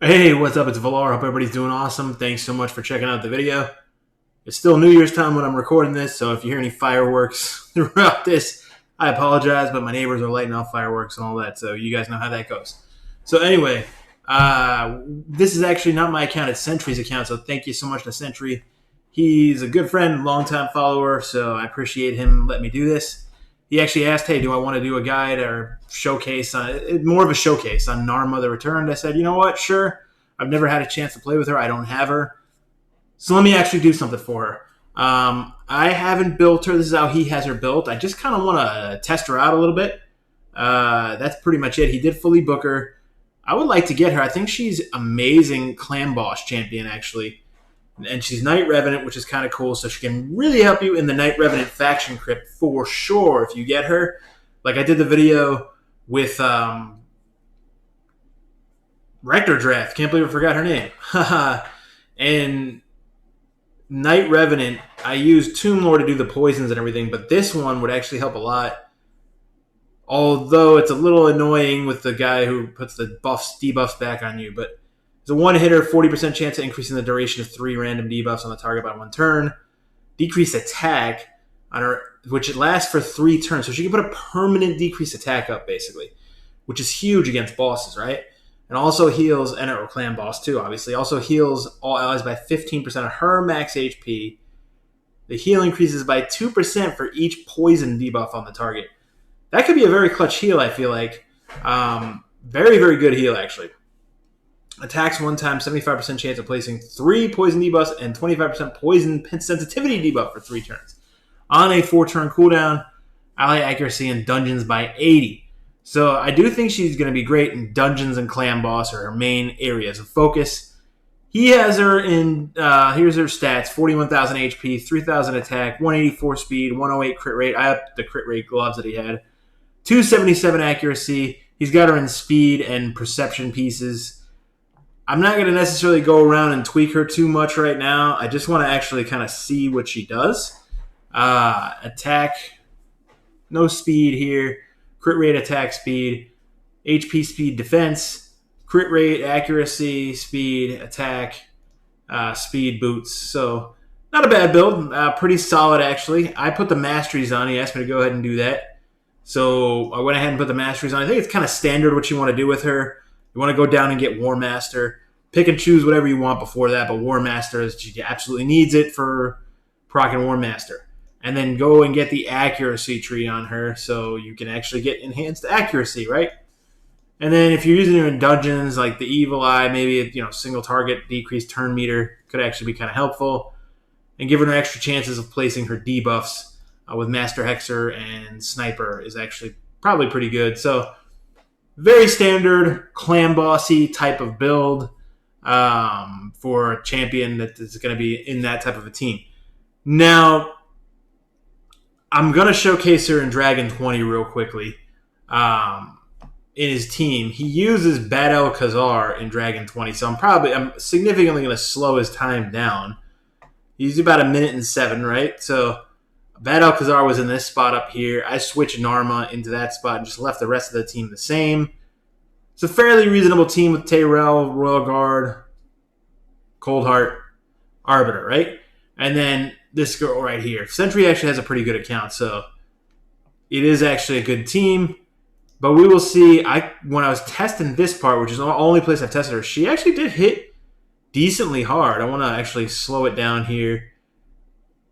Hey, what's up? It's Valar. Hope everybody's doing awesome. Thanks so much for checking out the video. It's still New Year's time when I'm recording this, so if you hear any fireworks throughout this, I apologize, but my neighbors are lighting off fireworks and all that, so you guys know how that goes. So anyway, this is actually not my account, it's Sentry's account, so thank you so much to Sentry. He's a good friend, longtime follower, so I appreciate him letting me do this. He actually asked, hey, do I want to do a guide or showcase, more of a showcase on Narma the Returned? I said, you know what, sure. I've never had a chance to play with her. I don't have her. So let me actually do something for her. I haven't built her. This is how he has her built. I just kind of want to test her out a little bit. That's pretty much it. He did fully book her. I would like to get her. I think she's amazing clan boss champion, actually. And she's Knight Revenant, which is kind of cool. So she can really help you in the Knight Revenant faction crypt for sure if you get her. Like I did the video with Rector Draft. Can't believe I forgot her name. And Knight Revenant, I used Tomb Lord to do the poisons and everything, but this one would actually help a lot. Although it's a little annoying with the guy who puts the buffs, debuffs back on you, but it's a one-hitter, 40% chance of increasing the duration of 3 random debuffs on the target by 1 turn. Decreased attack on her, which it lasts for 3 turns. So she can put a permanent decreased attack up, basically, which is huge against bosses, right? And also heals, and or clan boss too, obviously. Also heals all allies by 15% of her max HP. The heal increases by 2% for each poison debuff on the target. That could be a very clutch heal, I feel like. Very, very good heal, actually. Attacks 1 time, 75% chance of placing 3 poison debuffs and 25% poison sensitivity debuff for 3 turns. On a 4-turn cooldown, ally accuracy in dungeons by 80. So I do think she's going to be great in dungeons and clan boss are her main areas of focus. He has her in, here's her stats, 41,000 HP, 3,000 attack, 184 speed, 108 crit rate. I upped the crit rate gloves that he had. 277 accuracy. He's got her in speed and perception pieces. I'm not going to necessarily go around and tweak her too much right now. I just want to actually kind of see what she does. Attack, no speed here. Crit rate, attack speed, HP speed, defense, crit rate, accuracy, speed, attack, speed, boots. So not a bad build. Pretty solid, actually. I put the Masteries on. He asked me to go ahead and do that. So I went ahead and put the Masteries on. I think it's kind of standard what you want to do with her. You want to go down and get War Master. Pick and choose whatever you want before that, but War Master, she absolutely needs it for proccing War Master. And then go and get the accuracy tree on her so you can actually get enhanced accuracy, right? And then if you're using her in dungeons like the Evil Eye, maybe a single target decreased turn meter could actually be kind of helpful. And giving her extra chances of placing her debuffs with Master Hexer and Sniper is actually probably pretty good. So very standard clan bossy type of build for a champion that is going to be in that type of a team. Now, I'm going to showcase her in Dragon 20 real quickly. In his team, he uses Bad El Khazar in Dragon 20, so I'm significantly going to slow his time down. He's about 1:07, right? So Bad El Khazar was in this spot up here. I switched Narma into that spot and just left the rest of the team the same. It's a fairly reasonable team with Tyrell, Royal Guard, Coldheart, Arbiter, right? And then this girl right here. Sentry actually has a pretty good account, so it is actually a good team. But we will see. When I was testing this part, which is the only place I've tested her, she actually did hit decently hard. I want to actually slow it down here.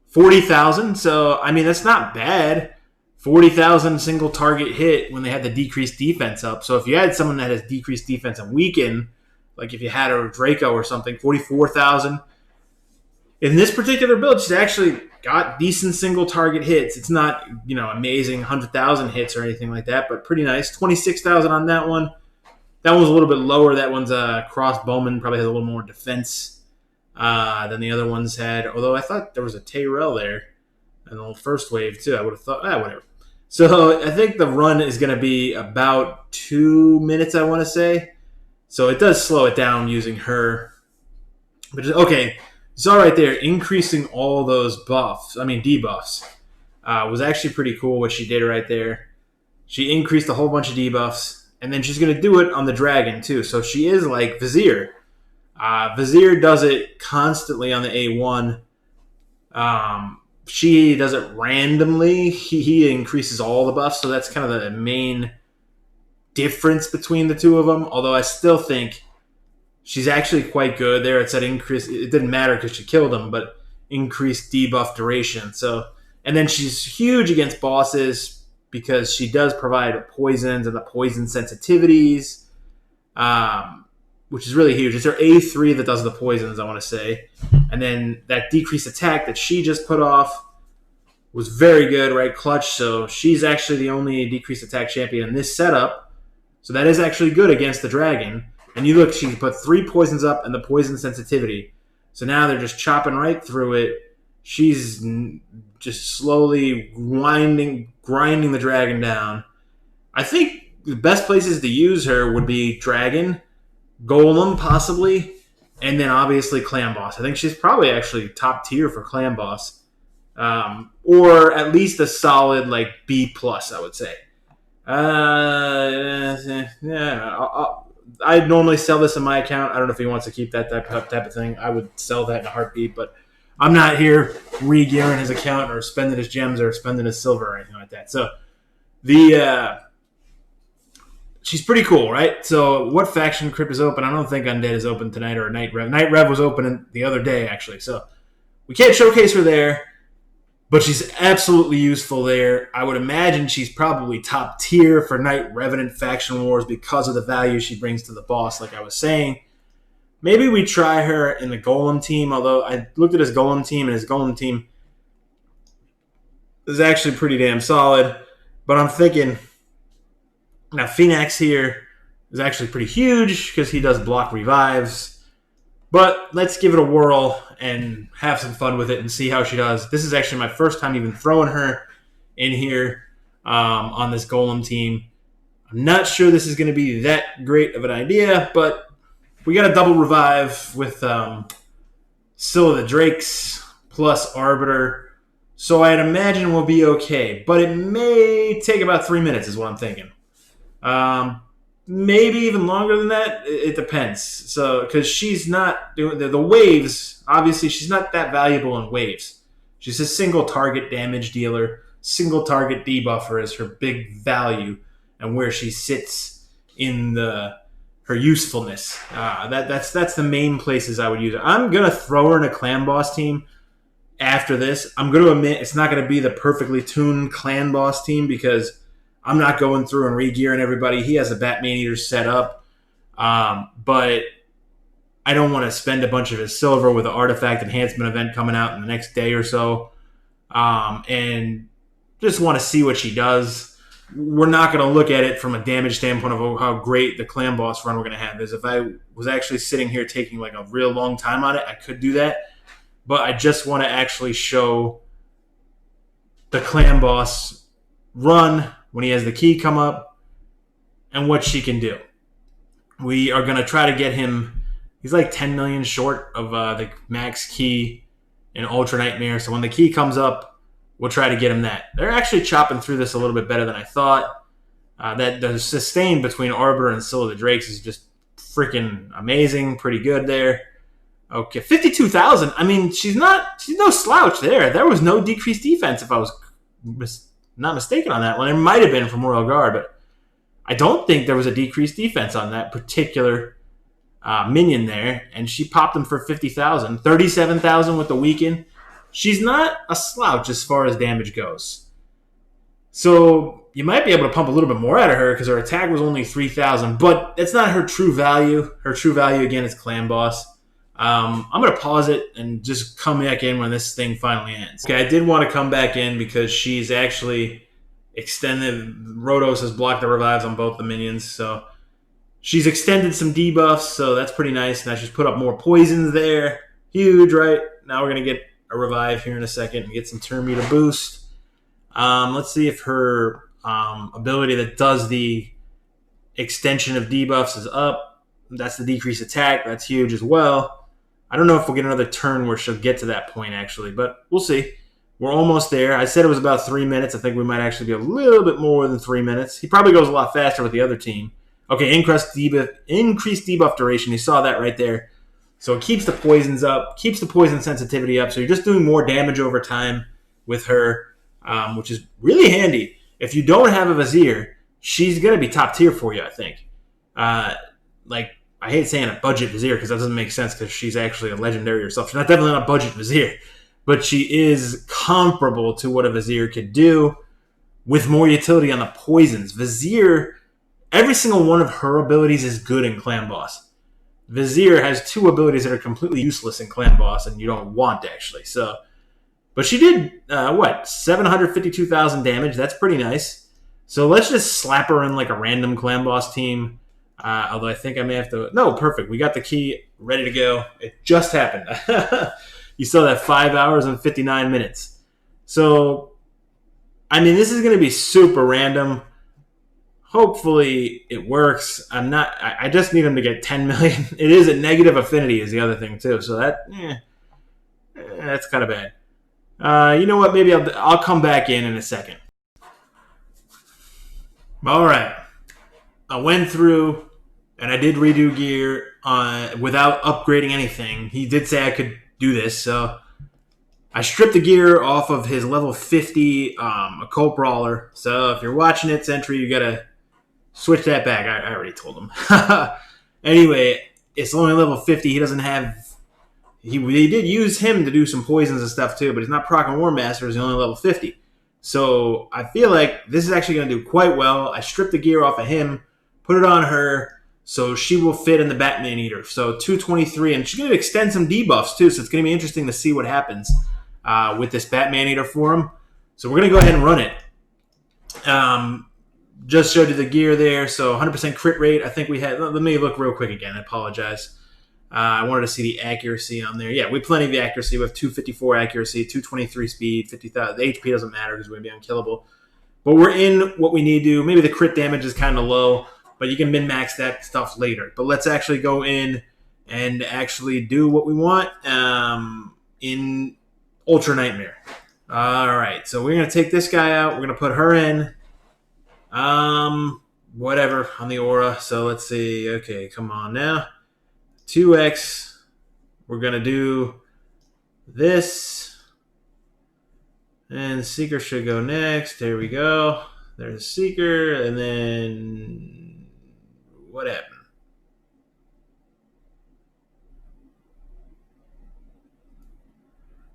40,000. So, I mean, that's not bad. 40,000 single target hit when they had the decreased defense up. So if you had someone that has decreased defense and weaken, like if you had a Draco or something, 44,000. In this particular build, she's actually got decent single target hits. It's not, amazing 100,000 hits or anything like that, but pretty nice. 26,000 on that one. That one's a little bit lower. That one's a crossbowman, probably has a little more defense than the other ones had. Although I thought there was a Tyrell there in the first wave too. I would have thought, whatever. So I think the run is going to be about 2 minutes, I want to say. So it does slow it down using her. But okay. So right there, increasing all those debuffs, was actually pretty cool what she did right there. She increased a whole bunch of debuffs, and then she's going to do it on the dragon too. So she is like Vizier. Vizier does it constantly on the A1. She does it randomly. He increases all the buffs, so that's kind of the main difference between the two of them. Although I still think she's actually quite good there. It said increase. It didn't matter because she killed him, but increased debuff duration. So, and then she's huge against bosses because she does provide poisons and the poison sensitivities, which is really huge. It's her A3 that does the poisons, I want to say. And then that decreased attack that she just put off was very good, right? Clutch. So she's actually the only decreased attack champion in this setup. So that is actually good against the dragon. And you look, she put 3 poisons up and the poison sensitivity. So now they're just chopping right through it. She's just slowly grinding the dragon down. I think the best places to use her would be dragon, golem possibly, and then obviously clan boss. I think she's probably actually top tier for clan boss, or at least a solid like B plus, I would say. I'd normally sell this in my account. I don't know if he wants to keep that type of thing. I would sell that in a heartbeat, but I'm not here re-gearing his account or spending his gems or spending his silver or anything like that. So she's pretty cool, right? So what faction crypt is open? I don't think Undead is open tonight or Night Rev. Night Rev was open the other day, actually. So we can't showcase her there, but she's absolutely useful there. I would imagine she's probably top tier for Night Revenant Faction Wars because of the value she brings to the boss, like I was saying. Maybe we try her in the Golem team, although I looked at his Golem team, and his Golem team is actually pretty damn solid. But I'm thinking, now Phoenix here is actually pretty huge because he does block revives. But let's give it a whirl and have some fun with it and see how she does. This is actually my first time even throwing her in here on this Golem team. I'm not sure this is going to be that great of an idea, but we got a double revive with Scylla the Drakes plus Arbiter. So I'd imagine we'll be okay. But it may take about 3 minutes is what I'm thinking. Maybe even longer than that. It depends. So, because she's not doing the waves, obviously she's not that valuable in waves. She's a single target damage dealer. Single target debuffer is her big value and where she sits in her usefulness. That's the main places I would use her. I'm going to throw her in a clan boss team after this. I'm going to admit it's not going to be the perfectly tuned clan boss team because I'm not going through and re-gearing everybody. He has the Batman Eater set up. But I don't want to spend a bunch of his silver with the artifact enhancement event coming out in the next day or so. And just want to see what she does. We're not going to look at it from a damage standpoint of how great the clan boss run we're going to have is. If I was actually sitting here taking like a real long time on it, I could do that. But I just want to actually show the clan boss run when he has the key come up and what she can do. We are going to try to get him. He's like 10 million short of the max key in Ultra Nightmare. So when the key comes up, we'll try to get him that. They're actually chopping through this a little bit better than I thought. That the sustain between Arbiter and Scylla the Drakes is just freaking amazing. Pretty good there. Okay, 52,000. I mean, she's no slouch there. There was no decreased defense if I was not mistaken on that one. There might have been from Royal Guard, but I don't think there was a decreased defense on that particular minion there. And she popped him for 50,000. 37,000 with the weaken. She's not a slouch as far as damage goes. So you might be able to pump a little bit more out of her because her attack was only 3,000. But it's not her true value. Her true value, again, is Clan Boss. I'm going to pause it and just come back in when this thing finally ends. Okay, I did want to come back in because she's actually extended. Rhodos has blocked the revives on both the minions. So she's extended some debuffs, so that's pretty nice. Now she's put up more poisons there. Huge, right? Now we're going to get a revive here in a second and get some turn meter boost. Let's see if her ability that does the extension of debuffs is up. That's the decreased attack. That's huge as well. I don't know if we'll get another turn where she'll get to that point, actually, but we'll see. We're almost there. I said it was about 3 minutes. I think we might actually be a little bit more than 3 minutes. He probably goes a lot faster with the other team. Okay, increased debuff duration. You saw that right there. So it keeps the poisons up, keeps the poison sensitivity up. So you're just doing more damage over time with her, which is really handy. If you don't have a Vizier, she's going to be top tier for you, I think. Like, I hate saying a budget Vizier because that doesn't make sense because she's actually a legendary herself. She's not definitely not a budget Vizier, but she is comparable to what a Vizier could do with more utility on the poisons. Vizier, every single one of her abilities is good in Clan Boss. Vizier has two abilities that are completely useless in Clan Boss and you don't want, actually. So, but she did, 752,000 damage. That's pretty nice. So let's just slap her in like a random Clan Boss team. Although I think I may have to... No, perfect. We got the key ready to go. It just happened. You saw that 5 hours and 59 minutes. So, I mean, this is going to be super random. Hopefully it works. I just need him to get 10 million. It is a negative affinity is the other thing too. So that's kind of bad. You know what? Maybe I'll come back in a second. All right. I went through and I did redo gear without upgrading anything. He did say I could do this, so I stripped the gear off of his level 50 occult brawler. So if you're watching it, Sentry, you gotta switch that back. I already told him. Anyway, it's only level 50. He doesn't have... They did use him to do some poisons and stuff too, but he's not proccing War Masters. He's only level 50. So I feel like this is actually going to do quite well. I stripped the gear off of him, put it on her, so she will fit in the Batman Eater. So 223, and she's going to extend some debuffs too, so it's going to be interesting to see what happens with this Batman Eater for him. So we're going to go ahead and run it. Just showed you the gear there, so 100% crit rate. I think we had... Let me look real quick again. I apologize. I wanted to see the accuracy on there. Yeah, we have plenty of accuracy. We have 254 accuracy, 223 speed, 50,000. The HP doesn't matter because we're going to be unkillable. But we're in what we need to. Maybe the crit damage is kind of low, but you can min-max that stuff later. But let's actually go in and actually do what we want in Ultra Nightmare. All right, so we're going to take this guy out. We're going to put her in. Whatever, on the aura. So let's see. Okay, come on now. 2x. We're going to do this. And Seeker should go next. There we go. There's Seeker. And then... What happened?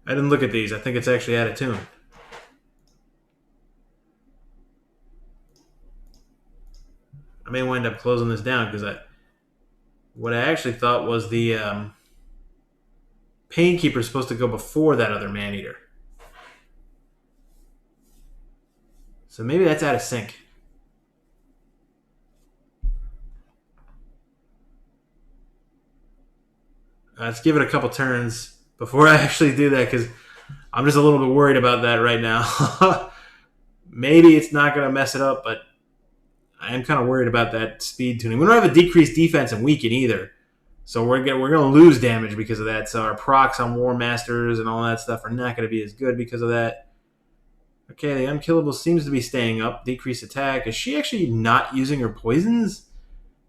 I didn't look at these. I think it's actually out of tune. I may wind up closing this down because what I actually thought was the Painkeeper is supposed to go before that other Maneater. So maybe that's out of sync. Let's give it a couple turns before I actually do that because I'm just a little bit worried about that right now. Maybe it's not going to mess it up, but I am kind of worried about that speed tuning. We don't have a decreased defense and weaken either. So we're going to lose damage because of that. So our procs on War Masters and all that stuff are not going to be as good because of that. Okay, the Unkillable seems to be staying up. Decreased attack. Is she actually not using her poisons?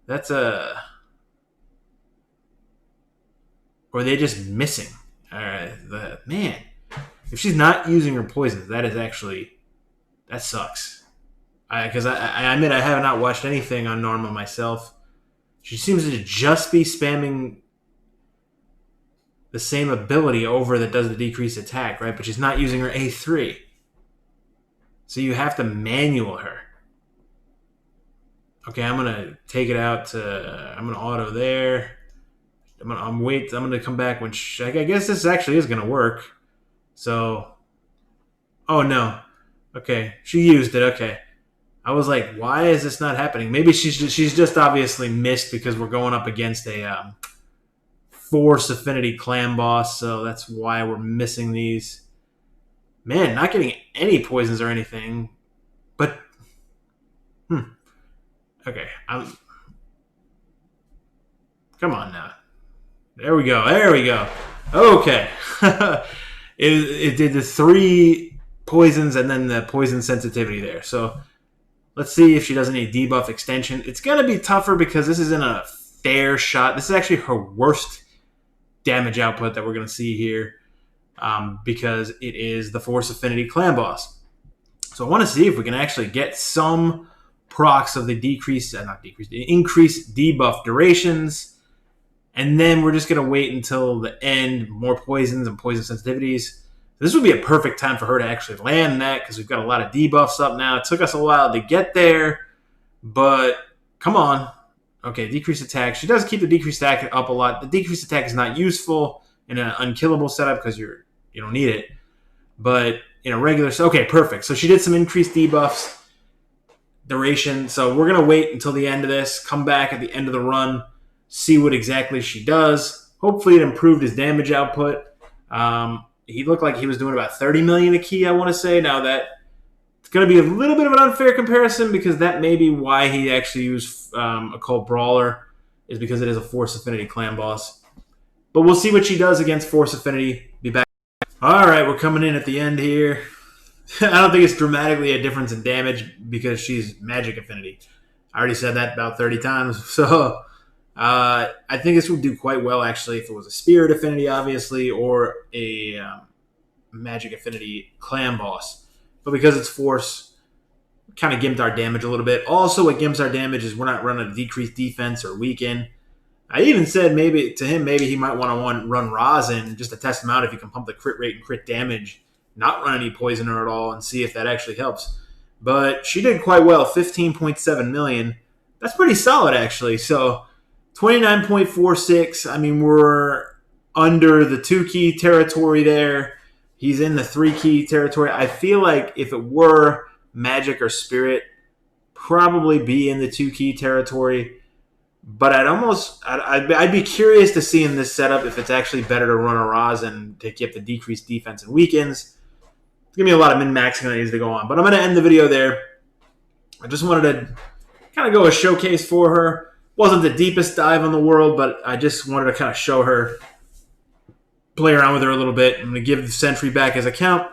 That's a... Or are they just missing? Alright, man. If she's not using her poisons, that is actually... That sucks. Because I admit I have not watched anything on Narma myself. She seems to just be spamming the same ability over that does the decreased attack, right? But she's not using her A3. So you have to manual her. Okay, I'm going to take it out to... I'm going to auto there. I'm going to come back when... I guess this actually is going to work. So... Oh, no. Okay, she used it. Okay. I was like, why is this not happening? Maybe she's just obviously missed because we're going up against a Force Affinity Clan boss, so that's why we're missing these. Man, not getting any poisons or anything. But, okay, come on now. There we go. Okay. it did the 3 poisons and then the poison sensitivity there. So let's see if she does any debuff extension. It's going to be tougher because this isn't a fair shot. This is actually her worst damage output that we're going to see here, because it is the Force Affinity Clan Boss. So I want to see if we can actually get some procs of the increased debuff durations. And then we're just going to wait until the end, more poisons and poison sensitivities. This would be a perfect time for her to actually land that, because we've got a lot of debuffs up now. It took us a while to get there, but come on. Okay, decreased attack. She does keep the decreased attack up a lot. The decreased attack is not useful in an unkillable setup because you don't need it. But in a regular... Okay, perfect. So she did some increased debuffs duration. So we're going to wait until the end of this, come back at the end of the run, see what exactly she does. Hopefully it improved his damage output. He looked like he was doing about 30 million a key, I want to say. Now that it's going to be a little bit of an unfair comparison, because that may be why he actually used a Cult Brawler, is because it is a Force Affinity Clan Boss. But we'll see what she does against Force Affinity. Be back. All right, we're coming in at the end here. I don't think it's dramatically a difference in damage because she's Magic Affinity. I already said that about 30 times. So I think this would do quite well, actually, if it was a Spirit Affinity, obviously, or a Magic Affinity Clan Boss. But because it's Force, kind of gimped our damage a little bit. Also, what gimps our damage is we're not running a decreased defense or weaken. I even said maybe he might want to run Rosin just to test him out if he can pump the crit rate and crit damage, not run any Poisoner at all, and see if that actually helps. But she did quite well, 15.7 million. That's pretty solid, actually. So 29.46. I mean, we're under the 2-key territory there. He's in the 3-key territory. I feel like if it were Magic or Spirit, probably be in the 2-key territory. But I'd be curious to see in this setup if it's actually better to run a Rosin to get the decreased defense and weakens. It's going to be a lot of min-maxing that needs to go on. But I'm going to end the video there. I just wanted to kind of go a showcase for her. Wasn't the deepest dive in the world, but I just wanted to kind of show her, play around with her a little bit. I'm going to give the Sentry back his account.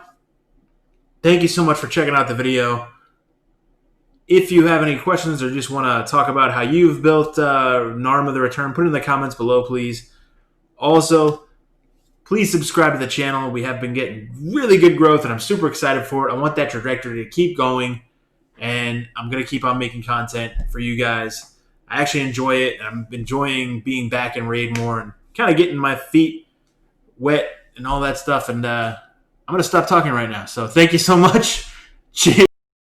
Thank you so much for checking out the video. If you have any questions or just want to talk about how you've built Narma the Return, put it in the comments below, please. Also, please subscribe to the channel. We have been getting really good growth, and I'm super excited for it. I want that trajectory to keep going, and I'm going to keep on making content for you guys. I actually enjoy it, and I'm enjoying being back in Raid more and kind of getting my feet wet and all that stuff. And I'm going to stop talking right now. So thank you so much. Cheers.